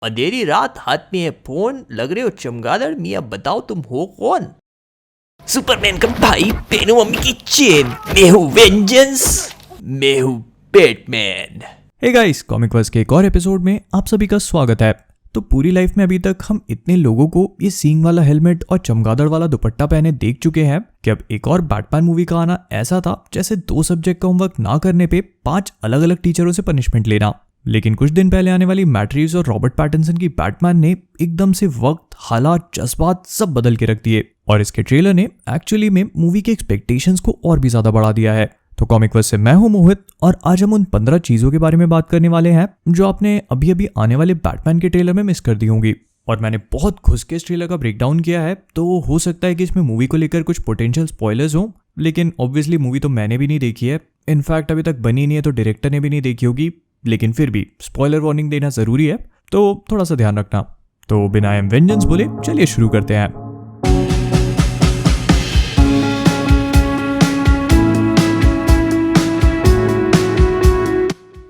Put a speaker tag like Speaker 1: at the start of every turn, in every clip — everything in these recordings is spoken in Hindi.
Speaker 1: अंधेरी रात, हाथ में है फोन, लग रहे हो चमगादड़। मियाँ बताओ तुम हो कौन? सुपरमैन का भाई, पहनो मम्मी की चेन। मैं हूँ वेंजेंस, मैं हूँ Batman.
Speaker 2: Hey guys, comic verse के एक और एपिसोड में आप सभी का स्वागत है। तो पूरी लाइफ में अभी तक हम इतने लोगों को ये सींग वाला हेलमेट और चमगादड़ वाला दुपट्टा पहने देख चुके हैं कि अब एक और बैटमैन मूवी का आना ऐसा था जैसे 2 सब्जेक्ट का होमवर्क ना करने पे 5 अलग अलग टीचरों से पनिशमेंट लेना। लेकिन कुछ दिन पहले आने वाली मैट रीव्स और रॉबर्ट पैटिंसन की बैटमैन ने एकदम से वक्त, हालात, जज्बात सब बदल के रख दिए और इसके ट्रेलर ने एक्चुअली में मूवी के एक्सपेक्टेशंस को और भी ज्यादा बढ़ा दिया है। तो कॉमिक वर्स से मैं हूं मोहित और आज हम उन 15 चीजों के बारे में बात करने वाले हैं जो आपने अभी अभी आने वाले बैटमैन के ट्रेलर में मिस कर दी होंगी। और मैंने बहुत घुस के इस ट्रेलर का ब्रेकडाउन किया है, तो हो सकता है कि इसमें मूवी को लेकर कुछ पोटेंशियल स्पॉयलर्स हो, लेकिन ऑब्वियसली मूवी तो मैंने भी नहीं देखी है। इनफैक्ट अभी तक बनी नहीं है तो डायरेक्टर ने भी नहीं देखी होगी, लेकिन फिर भी स्पॉइलर वार्निंग देना जरूरी है, तो थोड़ा सा ध्यान रखना। तो बिना आई एम वेंजेंस बोले चलिए शुरू करते हैं।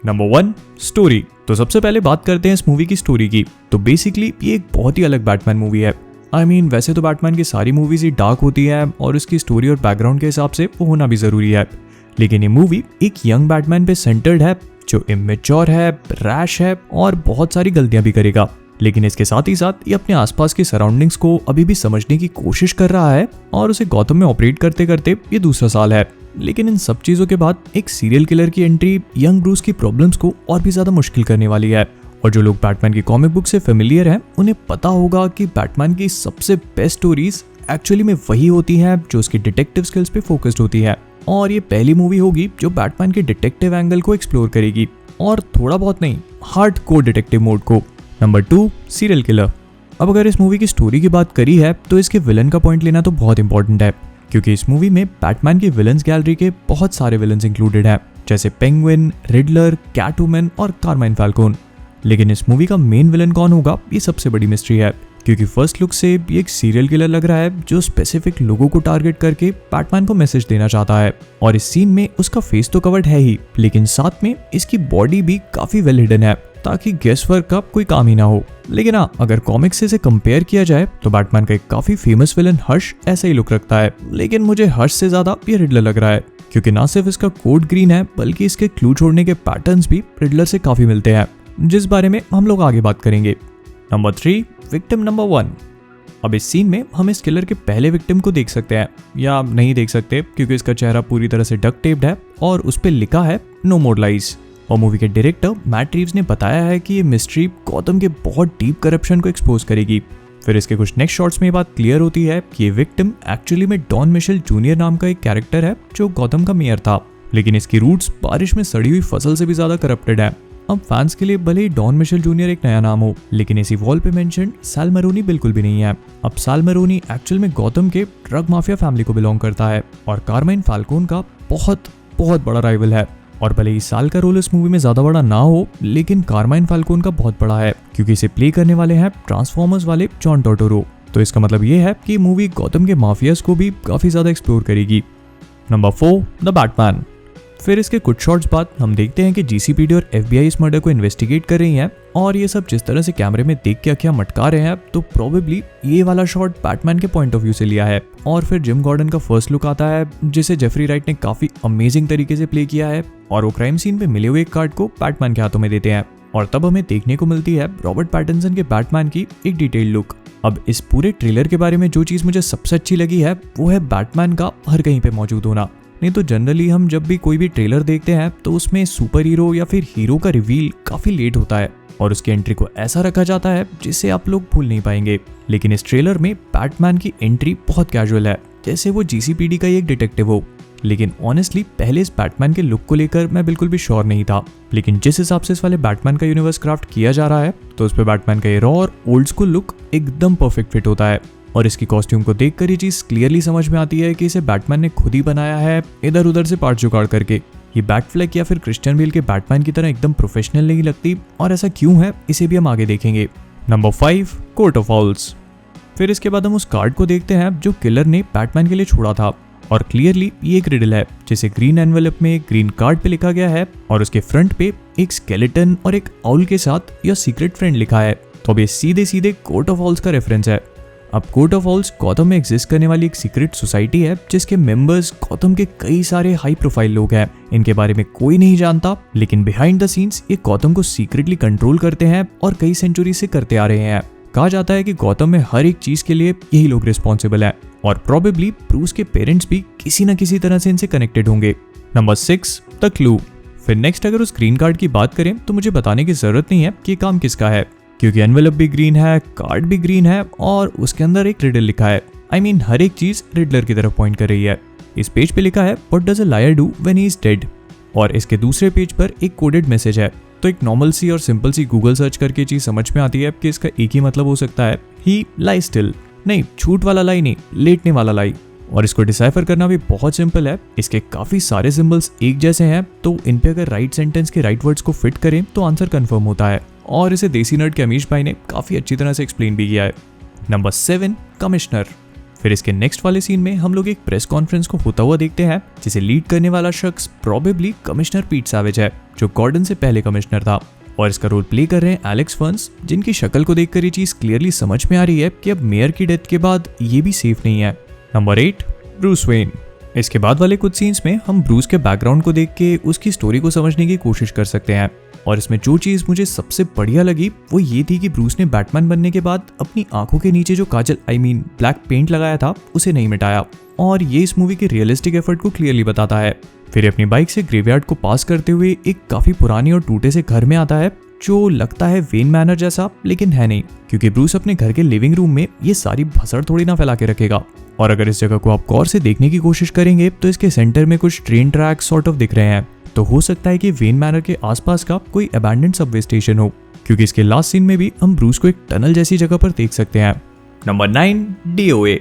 Speaker 2: Number 1, story. तो सबसे पहले बात करते हैं इस मूवी की स्टोरी की। तो बेसिकली ये एक बहुत ही अलग बैटमैन मूवी है। वैसे तो बैटमैन की सारी मूवीज ही डार्क होती है और उसकी स्टोरी और बैकग्राउंड के हिसाब से वो होना भी जरूरी है, लेकिन ये मूवी एक यंग बैटमैन पे सेंटर्ड है जो इमेच्योर है, रैश है और बहुत सारी गलतियां भी करेगा। लेकिन इसके साथ ही साथ ये अपने आसपास की सराउंडिंग्स को अभी भी समझने की कोशिश कर रहा है और उसे गौतम में ऑपरेट करते करते ये दूसरा साल है। लेकिन इन सब चीजों के बाद एक सीरियल किलर की एंट्री यंग ब्रूस की प्रॉब्लम्स को और भी ज्यादा मुश्किल करने वाली है। और जो लोग बैटमैन की कॉमिक बुक से फेमिलियर हैं उन्हें पता होगा कि बैटमैन की सबसे बेस्ट स्टोरीज एक्चुअली में वही होती हैं जो उसकी डिटेक्टिव स्किल्स पे फोकस्ड होती है। और ये पहली मूवी होगी जो बैटमैन के डिटेक्टिव एंगल को एक्सप्लोर करेगी, और थोड़ा बहुत नहीं, हार्डकोर डिटेक्टिव मोड को। Number 2, serial killer. अब अगर इस मूवी की स्टोरी की बात करी है तो इसके विलन का पॉइंट लेना तो बहुत इंपॉर्टेंट है, क्योंकि इस मूवी में बैटमैन की विलन्स गैलरी के बहुत सारे विलन्स इंक्लूडेड हैं, जैसे पेंगुइन, रिडलर, कैटवुमन और कार्माइन फैल्कोन। लेकिन इस मूवी का मेन विलन कौन होगा ये सबसे बड़ी मिस्ट्री है, क्योंकि फर्स्ट लुक से ये एक सीरियल किलर लग रहा है जो स्पेसिफिक लोगों को टारगेट करके बैटमैन को मैसेज देना चाहता है। और इस सीन में उसका फेस तो कवर्ड है ही, लेकिन साथ में इसकी बॉडी भी काफी वेल हिडन है ताकि गेस वर्क का कोई काम ही ना हो। लेकिन हाँ, अगर कॉमिक्स से इसे कंपेयर किया जाए तो बैटमैन का एक काफी फेमस विलन हर्ष ऐसा ही लुक रखता है, लेकिन मुझे हर्ष से ज्यादा ये रिडलर लग रहा है, क्योंकि ना सिर्फ इसका कोट ग्रीन है बल्कि इसके क्लू छोड़ने के पैटर्न्स भी रिडलर से काफी मिलते हैं, जिस बारे में हम लोग आगे बात करेंगे। Number 3, victim number 1। अब इस सीन में हम इस किलर के पहले विक्टिम को देख सकते हैं या नहीं देख सकते, क्योंकि इसका चेहरा पूरी तरह से डक टेप्ड है और उस पर लिखा है नो मोर लाइज। और मूवी के डायरेक्टर मैट रीव्स ने बताया है कि ये मिस्ट्री गौतम के बहुत डीप करप्शन को एक्सपोज करेगी। फिर इसके कुछ नेक्स्ट शॉट्स में ये बात क्लियर होती है कि ये विक्टिम एक्चुअली में डॉन मिशेल जूनियर नाम का एक कैरेक्टर है जो गौतम का मेयर था, लेकिन इसकी रूट्स बारिश में सड़ी हुई फसल से भी ज्यादा करप्टेड है। अब फैंस के लिए भले ही डॉन मिशेल जूनियर एक नया नाम हो, लेकिन इसी वॉल पे मेंशन साल मैरोनी बिल्कुल भी नहीं है। अब साल मैरोनी एक्चुअल में गौतम के ड्रग माफिया फैमिली को बिलोंग करता है और कार्माइन फैल्कोन का बहुत बहुत बड़ा राइवल है। और भले ही साल का रोल इस मूवी में ज्यादा बड़ा ना हो, लेकिन कार्माइन फैल्कोन का बहुत बड़ा है, क्योंकि इसे प्ले करने वाले हैं ट्रांसफॉर्मर्स वाले जॉन टर्टुरो। तो इसका मतलब ये है कि मूवी गौतम के माफियाज को भी काफी ज्यादा एक्सप्लोर करेगी। Number 4, the Batman. फिर इसके कुछ शॉट्स बाद हम देखते हैं कि जीसीपीडी और एफबीआई इस मर्डर को इन्वेस्टिगेट कर रही हैं, और ये सब जिस तरह से कैमरे में देख के अखियां मटका रहे हैं, तो प्रोबेबली ये वाला शॉट बैटमैन के पॉइंट ऑफ व्यू से लिया है। और फिर जिम गॉर्डन का फर्स्ट लुक आता है जिसे जेफरी राइट ने काफी अमेजिंग तरीके से प्ले किया है, और वो क्राइम सीन पे मिले हुए एक कार्ड को बैटमैन के हाथों में देते हैं, और तब हमें देखने को मिलती है रॉबर्ट पैटिंसन के बैटमैन की एक डिटेल लुक। अब इस पूरे ट्रेलर के बारे में जो चीज मुझे सबसे अच्छी लगी है वो है बैटमैन का हर कहीं पे मौजूद होना। नहीं तो जनरली हम जब भी कोई भी ट्रेलर देखते हैं तो उसमें सुपर हीरो या फिर हीरो का रिवील काफी लेट होता है और उसकी एंट्री को ऐसा रखा जाता है जिसे आप लोग भूल नहीं पाएंगे। लेकिन इस ट्रेलर में बैटमैन की एंट्री बहुत कैजुअल है, जैसे वो जीसीपीडी का ही एक डिटेक्टिव हो। लेकिन ऑनेस्टली पहले इस बैटमैन के लुक को लेकर मैं बिल्कुल भी श्योर नहीं था, लेकिन जिस हिसाब से इस वाले बैटमैन का यूनिवर्स क्राफ्ट किया जा रहा है तो उस पर बैटमैन का ये रॉ और ओल्ड स्कूल लुक एकदम परफेक्ट फिट होता है। और इसकी कॉस्ट्यूम को देखकर ये चीज क्लियरली समझ में आती है कि इसे बैटमैन ने खुद ही बनाया है, इधर उधर से पार्ट जुगाड़ करके। ये बैटफ्लैक या फिर क्रिश्चियन बेल के बैटमैन की तरह एकदम प्रोफेशनल नहीं लगती, और ऐसा क्यों है इसे भी हम आगे देखेंगे। Number 5, court of owls. फिर इसके बाद हम उस कार्ड को देखते हैं जो किलर ने बैटमैन के लिए छोड़ा था, और क्लियरली ये एक रिडल है जिसे ग्रीन एनवेलप में ग्रीन कार्ड पे लिखा गया है और उसके फ्रंट पे एक स्केलेटन और एक आउल के साथ यह सीक्रेट फ्रेंड लिखा है। तो अब ये सीधे सीधे कोर्ट ऑफ ऑल्स का रेफरेंस है। अब कोर्ट ऑफ ऑल्स गौतम में एग्जिस्ट करने वाली एक सीक्रेट सोसाइटी है जिसके मेंबर्स गौतम के कई सारे हाई प्रोफाइल लोग हैं। इनके बारे में कोई नहीं जानता, लेकिन बिहाइंड द सीन्स ये गौतम को सीक्रेटली कंट्रोल करते हैं और कई सेंचुरी से करते आ रहे हैं। कहा जाता है कि गौतम में हर एक चीज के लिए यही लोग रिस्पॉन्सिबल है और प्रोबेबली ब्रूस के पेरेंट्स भी किसी न किसी तरह से इनसे कनेक्टेड होंगे। Number 6 the clue. फिर नेक्स्ट अगर उस ग्रीन कार्ड की बात करें तो मुझे बताने की जरूरत नहीं है कि काम किसका है, क्योंकि एनवेलप भी ग्रीन है, कार्ड भी ग्रीन है और उसके अंदर एक रिडल लिखा है। I mean, हर एक चीज रिडलर की तरफ पॉइंट कर रही है। इस पेज पे लिखा है what does a liar do when he is dead, और इसके दूसरे पेज पर एक कोडेड मैसेज है। तो एक नॉर्मल सी और सिंपल सी गूगल सर्च करके चीज समझ में आती है कि इसका एक ही मतलब हो सकता है, ही लाई स्टिल। नहीं, छूट वाला लाई नहीं, लेटने वाला लाई। और इसको डिसाइफर करना भी बहुत सिंपल है। इसके काफी सारे सिंबल्स एक जैसे हैं, तो इन पे अगर राइट सेंटेंस के राइट वर्ड्स को फिट करें तो आंसर कंफर्म होता है। और इसे देसी नर्ड के अमीश भाई ने काफी अच्छी तरह से एक्सप्लेन भी किया है। Number 7 commissioner. फिर इसके नेक्स्ट वाले सीन में हम लोग एक प्रेस कॉन्फ्रेंस को होता हुआ देखते हैं, जिसे लीड करने वाला शख्स प्रोबेबली कमिश्नर पीट सैवेज है, जो गॉर्डन से पहले कमिश्नर था। और इसका रोल प्ले कर रहे हैं एलेक्स फर्न्स, जिनकी शक्ल को देखकर ये चीज क्लियरली समझ में आ रही है कि अब मेयर की डेथ के बाद ये भी सेफ नहीं है। Number 8 Bruce Wayne. इसके बाद वाले कुछ सीन्स में हम ब्रूस के बैकग्राउंड को देख के उसकी स्टोरी को समझने की कोशिश कर सकते हैं। और इसमें जो चीज मुझे सबसे बढ़िया लगी वो ये थी कि ब्रूस ने बैटमैन बनने के बाद अपनी आंखों के नीचे जो काजल ब्लैक पेंट लगाया था उसे नहीं मिटाया, और ये इस मूवी के रियलिस्टिक एफर्ट को क्लियरली बताता है। फिर अपनी बाइक से ग्रेवयार्ड को पास करते हुए एक काफी पुरानी और टूटे से घर में आता है, जो लगता है वेन मैनर जैसा, लेकिन है नहीं, क्योंकि ब्रूस अपने घर के लिविंग रूम में ये सारी भसड़ थोड़ी ना फैला के रखेगा। और अगर इस जगह को आप गौर से देखने की कोशिश करेंगे तो इसके सेंटर में कुछ ट्रेन ट्रैक सॉर्ट ऑफ दिख रहे हैं। तो हो सकता है कि वेन मैनर के आसपास का कोई अबैंडन्ड सबवे स्टेशन हो, क्योंकि इसके लास्ट सीन में भी हम ब्रूस को एक टनल जैसी जगह पर देख सकते हैं। Number 9 DOA।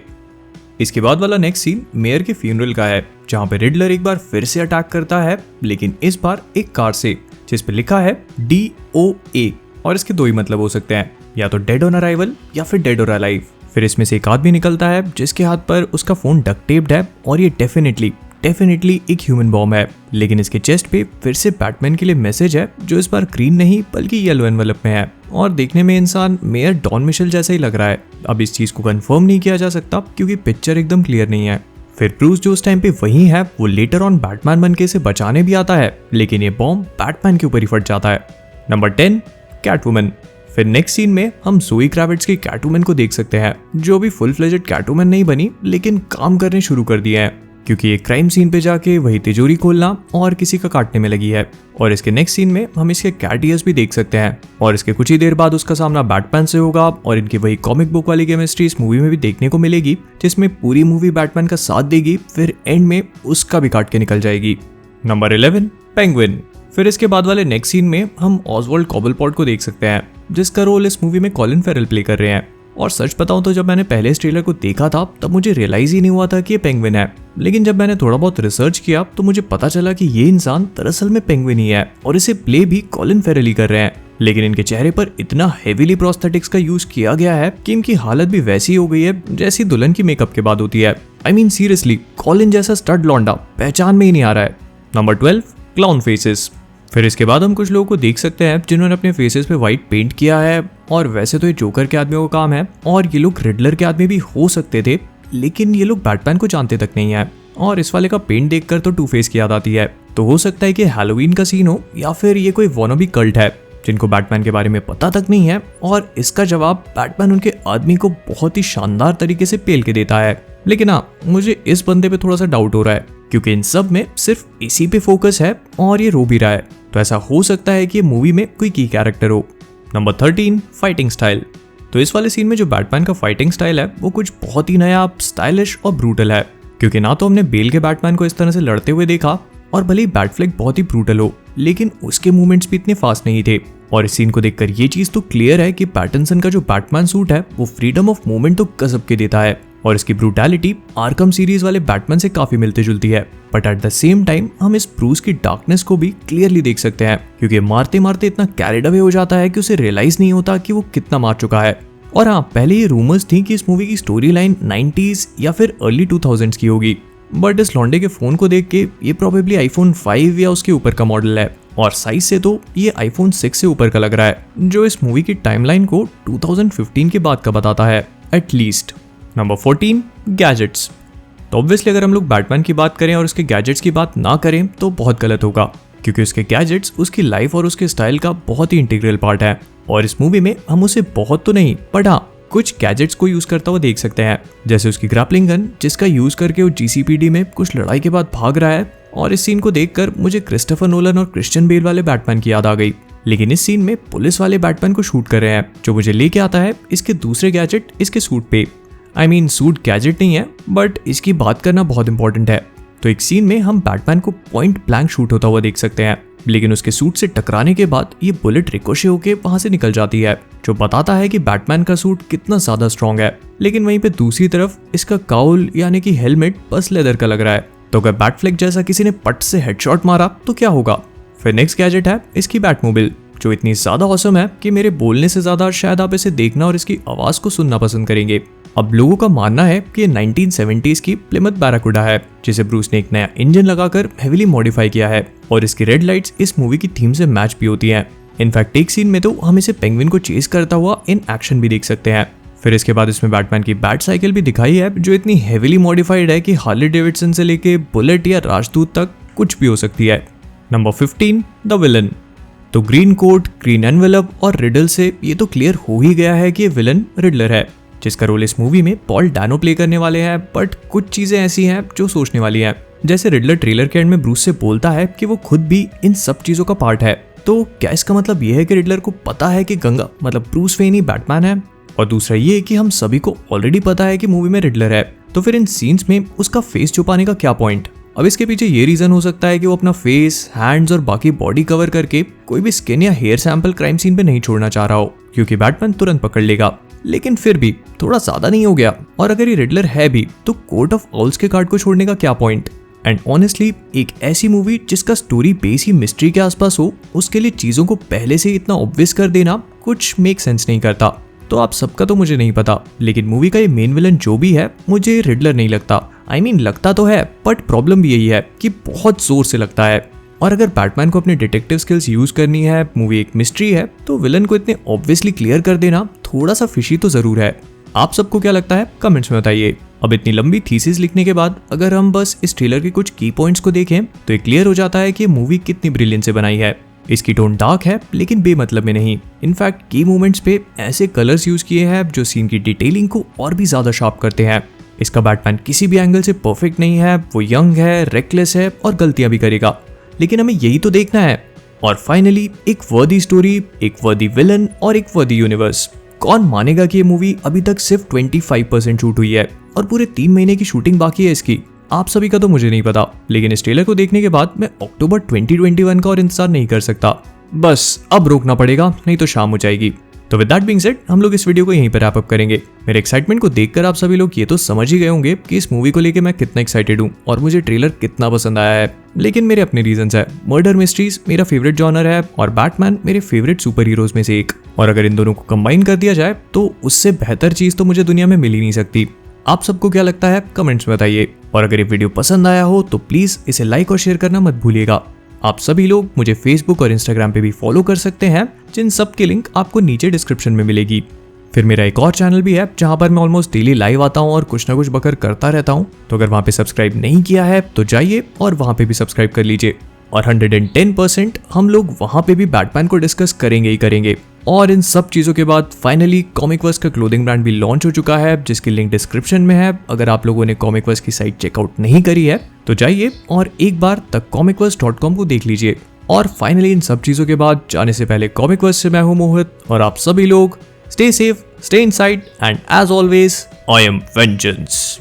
Speaker 2: इसके बाद वाला नेक्स्ट सीन मेयर के फ्यूनरल का है, जहां पे रिडलर एक बार फिर से अटैक करता है, लेकिन इस बार एक कार से, जिस पे लिखा है DOA। और इसके दो ही मतलब हो सकते हैं, या तो डेड ऑन अराइवल या फिर डेड और अलाइव। फिर इसमें से एक आदमी निकलता है जिसके हाथ पर उसका फोन डक्ट टेप्ड है, और ये डेफिनेटली एक ह्यूमन बॉम्ब है। लेकिन इसके चेस्ट पे फिर से बैटमैन के लिए मैसेज है, जो इस बार ग्रीन नहीं बल्कि येलो एनवेलप में है, और देखने में इंसान मेयर डॉन मिशेल जैसा ही लग रहा है। अब इस चीज को कंफर्म नहीं किया जा सकता क्योंकि पिक्चर एकदम क्लियर नहीं है। फिर ब्रूस जो उस टाइम पे वही है, वो लेटर ऑन बैटमैन बन के इसे बचाने भी आता है, लेकिन ये बॉम्ब बैटमैन के ऊपर ही फट जाता है। नंबर 10 कैटवुमन। फिर नेक्स्ट सीन में हम ज़ोई क्रेविट्ज की कैटवुमन को देख सकते हैं, जो भी फुल फ्लेजेड कैटवुमन नहीं बनी, लेकिन काम करने शुरू कर दिए हैं, क्योंकि ये क्राइम सीन पे जाके वही तिजोरी खोलना और किसी का काटने में लगी है। और इसके नेक्स्ट सीन में हम इसके कैट ईयर्स भी देख सकते हैं, और इसके कुछ ही देर बाद उसका सामना बैटमैन से होगा, और इनकी वही कॉमिक बुक वाली केमिस्ट्री इस मूवी में भी देखने को मिलेगी, जिसमें पूरी मूवी बैटमैन का साथ देगी, फिर एंड में उसका भी काट के निकल जाएगी। Number 11 penguin. फिर इसके बाद वाले नेक्स्ट सीन में हम ऑसवाल्ड कॉबलपॉट को देख सकते हैं, जिसका रोल इस मूवी में कॉलिन फेरल प्ले कर रहे हैं। और सच बताऊं तो जब मैंने पहले इस ट्रेलर को देखा था तब मुझे रियलाइज ही नहीं हुआ था कि ये पेंगुइन है, लेकिन जब मैंने थोड़ा बहुत रिसर्च किया तो मुझे पता चला कि ये इंसान दरअसल में पेंगुइन ही है, और इसे प्ले भी कॉलिन फेरल ही कर रहे हैं। लेकिन इनके चेहरे पर इतना हेवीली प्रोस्थेटिक्स का यूज किया गया है कि इनकी हालत भी वैसी हो गई है जैसी दुल्हन की मेकअप के बाद होती है। I mean सीरियसली, कॉलिन जैसा स्टड लौंडा पहचान में ही नहीं आ रहा है। Number 12 clown faces. फिर इसके बाद हम कुछ लोगों को देख सकते हैं जिन्होंने अपने फेसेस पे व्हाइट पेंट किया है, और वैसे तो ये जोकर के आदमियों का काम है, और ये लोग रिडलर के आदमी भी हो सकते थे, लेकिन ये लोग बैटमैन को जानते तक नहीं है। और इस वाले का पेंट देखकर तो टू फेस की याद आती है, तो हो सकता है कि हैलोवीन का सीन हो, या फिर ये कोई वॉनबी कल्ट है जिनको बैटमैन के बारे में पता तक नहीं है, और इसका जवाब बैटमैन उनके आदमी को बहुत ही शानदार तरीके से पेल के देता है। लेकिन हाँ, मुझे इस बंदे पे थोड़ा सा डाउट हो रहा है, क्योंकि इन सब में सिर्फ इसी पे फोकस है और ये रो भी रहा है, तो ऐसा हो सकता है कि ये मूवी में कोई की कैरेक्टर हो। Number 13 fighting style. तो इस वाले सीन में जो बैटमैन का फाइटिंग स्टाइल है वो कुछ बहुत ही नया, स्टाइलिश और ब्रूटल है, क्योंकि ना तो हमने बेल के बैटमैन को इस तरह से लड़ते हुए देखा, और भले ही बैटफ्लिक बहुत ही ब्रूटल हो, लेकिन उसके मूवमेंट्स भी इतने फास्ट नहीं थे। और इस सीन को देखकर ये चीज तो क्लियर है कि पैटिंसन का जो बैटमैन सूट है वो फ्रीडम ऑफ मूवमेंट तो गजब के देता है, और इसकी ब्रूटैलिटी आर्कम सीरीज वाले बैटमैन से काफी मिलती जुलती है। But at the same time हम इस ब्रूस की डार्कनेस को भी क्लियरली देख सकते हैं, क्योंकि मारते मारते इतना कैरिड अवे हो जाता है कि उसे रियलाइज नहीं होता कि वो कितना मार चुका है। और हाँ, पहले ये रूमर्स थी कि इस मूवी की स्टोरी लाइन 90s या फिर अर्ली 2000s की होगी, बट इस लॉन्डे के फोन को देख के ये प्रोबेबली iPhone 5 या उसके ऊपर का मॉडल है, और साइज से तो ये आईफोन 6 से ऊपर का लग रहा है, जो इस मूवी की टाइमलाइन को 2015 के बाद का बताता है एटलीस्ट। Number 14, gadgets. तो ऑब्वियसली अगर हम लोग बैटमैन की बात करें और उसके गैजेट्स की बात ना करें तो बहुत गलत होगा, क्योंकि उसके गैजेट्स उसकी लाइफ और उसके स्टाइल का बहुत ही इंटीग्रल पार्ट है। और इस मूवी में हम उसे बहुत तो नहीं, बट हाँ कुछ गैजेट्स को यूज करता हुआ देख सकते हैं, जैसे उसकी ग्रैपलिंग गन, जिसका यूज करके वो जीसीपीडी में कुछ लड़ाई के बाद भाग रहा है। और इस सीन को देखकर मुझे क्रिस्टोफर नोलन और क्रिश्चियन बेल वाले बैटमैन की याद आ गई, लेकिन इस सीन में पुलिस वाले बैटमैन को शूट कर रहे हैं, जो मुझे लेके आता है इसके दूसरे गैजेट इसके सूट पे। सूट गैजेट नहीं है, बट इसकी बात करना बहुत इंपॉर्टेंट है। तो एक सीन में हम बैटमैन को पॉइंट ब्लैंक शूट होता हुआ देख सकते हैं, लेकिन उसके सूट से टकराने के बाद ये बुलेट रिकोशे होके वहां से निकल जाती है, जो बताता है कि बैटमैन का सूट कितना ज्यादा स्ट्रॉन्ग है। लेकिन वहीं पे दूसरी तरफ इसका काउल यानी कि हेलमेट बस लेदर का लग रहा है, तो अगर बैटफ्लिक जैसा किसी ने पट से हेडशॉट मारा तो क्या होगा। फिर नेक्स्ट गैजेट है इसकी बैटमोबाइल, जो इतनी ज्यादा औसम है कि मेरे बोलने से ज्यादा शायद आप इसे देखना और इसकी आवाज को सुनना पसंद करेंगे। अब लोगों का मानना है कि ये 1970s की प्लिमथ बैराकुडा है, जिसे ब्रूस ने एक नया इंजन लगाकर हेवीली मॉडिफाई किया है, और इसकी रेड लाइट्स इस मूवी की थीम से मैच भी होती हैं। इनफैक्ट एक सीन में तो हम इसे पेंगुइन को चेस करता हुआ इन एक्शन भी देख सकते हैं। फिर इसके बाद इसमें बैटमैन की बैट साइकिल भी दिखाई है, जो इतनी हेवीली मॉडिफाइड है कि हार्ले डेविडसन से लेके बुलेट या राजदूत तक कुछ भी हो सकती है। Number 15, the villain. तो ग्रीन कोट, ग्रीन एनवेलप और रिडल से ये तो क्लियर हो ही गया है कि ये विलन रिडलर है, जिसका रोल इस मूवी में पॉल डानो प्ले करने वाले हैं। बट कुछ चीजें ऐसी हैं जो सोचने वाली हैं, जैसे रिडलर ट्रेलर के एंड में ब्रूस से बोलता है कि वो खुद भी इन सब चीजों का पार्ट है। तो क्या इसका मतलब ये है कि रिडलर को पता है कि गंगा मतलब ब्रूस वेन ही बैटमैन है? और दूसरा ये कि हम सभी को ऑलरेडी पता है कि मूवी में रिडलर है, तो फिर इन सीन्स में उसका फेस छुपाने का क्या पॉइंट? अब इसके पीछे ये रीजन हो सकता है कि वो अपना फेस, हैंड्स और बाकी बॉडी कवर करके कोई भी स्किन या हेयर सैंपल क्राइम सीन पे नहीं छोड़ना चाह रहा हो, क्योंकि बैटमैन तुरंत पकड़ लेगा। लेकिन फिर भी थोड़ा ज्यादा नहीं हो गया? और अगर ये रिडलर है भी तो कोर्ट ऑफ ऑल्स के कार्ड को छोड़ने का क्या पॉइंट? एंड ऑनेस्टली एक ऐसी मूवी जिसका स्टोरी बेस ही मिस्ट्री के आसपास हो, उसके लिए चीजों को पहले से इतना ऑब्वियस कर देना कुछ मेक सेंस नहीं करता। तो आप सबका तो मुझे नहीं पता, लेकिन मूवी का ये मेन विलन जो भी है मुझे रिडलर नहीं लगता। लगता तो है, बट प्रॉब्लम भी यही है कि बहुत जोर से लगता है। और अगर बैटमैन को अपने डिटेक्टिव स्किल्स यूज करनी है, मूवी एक मिस्ट्री है, तो विलन को इतने ऑब्वियसली क्लियर कर देना थोड़ा सा फिशी तो जरूर है। आप सबको क्या लगता है कमेंट्स में बताइए। अब इतनी लंबी थीसिस लिखने के बाद अगर हम बस इस ट्रेलर के कुछ की पॉइंट्स को देखें तो ये क्लियर हो जाता है कि मूवी कितनी ब्रिलियंट से बनाई है। इसकी टोन डार्क है लेकिन बेमतलब में नहीं। इनफैक्ट की मोमेंट्स पे ऐसे कलर्स यूज किए हैं जो सीन की डिटेलिंग को और भी ज्यादा शार्प करते हैं। इसका बैटमैन किसी भी एंगल से परफेक्ट नहीं है, वो यंग है, रेकलेस है और गलतियां भी करेगा, लेकिन हमें यही तो देखना है। और फाइनली एक वर्दी स्टोरी, एक वर्दी विलन और एक वर्दी यूनिवर्स। कौन मानेगा कि ये मूवी अभी तक सिर्फ 25% शूट हुई है और पूरे 3 महीने की शूटिंग बाकी है इसकी। आप सभी का तो मुझे नहीं पता, लेकिन इस ट्रेलर को देखने के बाद मैं अक्टूबर 2021 का और इंतजार नहीं कर सकता। बस अब रोकना पड़ेगा, नहीं तो शाम हो जाएगी। तो विद दैट बीइंग सेड हम लोग इस वीडियो को यहीं पर रैप अप करेंगे। मेरे एक्साइटमेंट को देखकर आप सभी लोग ये तो समझ ही गए होंगे कि इस मूवी को लेके मैं कितना एक्साइटेड हूँ और मुझे ट्रेलर कितना पसंद आया है। लेकिन मेरे अपने रीजंस है। मर्डर मिस्ट्रीज मेरा फेवरेट जॉनर है और बैटमैन मेरे फेवरेट सुपर हीरोज में से एक। और अगर इन दोनों को कंबाइन कर दिया जाए तो उससे बेहतर चीज तो मुझे दुनिया में मिल ही नहीं सकती। आप सबको क्या लगता है कमेंट्स में बताइए। और अगर ये वीडियो पसंद आया हो तो प्लीज इसे लाइक और शेयर करना मत भूलिएगा। आप सभी लोग मुझे फेसबुक और इंस्टाग्राम पे भी फॉलो कर सकते हैं, जिन सब की लिंक आपको नीचे डिस्क्रिप्शन में मिलेगी। फिर मेरा एक और चैनल भी है जहां पर मैं ऑलमोस्ट डेली लाइव आता हूं और कुछ ना कुछ बकर करता रहता हूं, तो अगर वहां पे सब्सक्राइब नहीं किया है तो जाइए और वहां पे भी सब्सक्राइब कर लीजिए। और 110% हम लोग वहां पे भी बैटमैन को डिस्कस करेंगे ही करेंगे। और इन सब चीजों के बाद फाइनली कॉमिकवर्स का क्लोथिंग ब्रांड भी लॉन्च हो चुका है, जिसकी लिंक डिस्क्रिप्शन में है। अगर आप लोगों ने कॉमिकवर्स की साइट चेकआउट नहीं करी है तो जाइए और एक बार तक comicverse.com को देख लीजिए। और फाइनली इन सब चीजों के बाद जाने से पहले कॉमिकवर्स से मैं हूं मोहित और आप सभी लोग stay safe, stay inside and as always I am vengeance.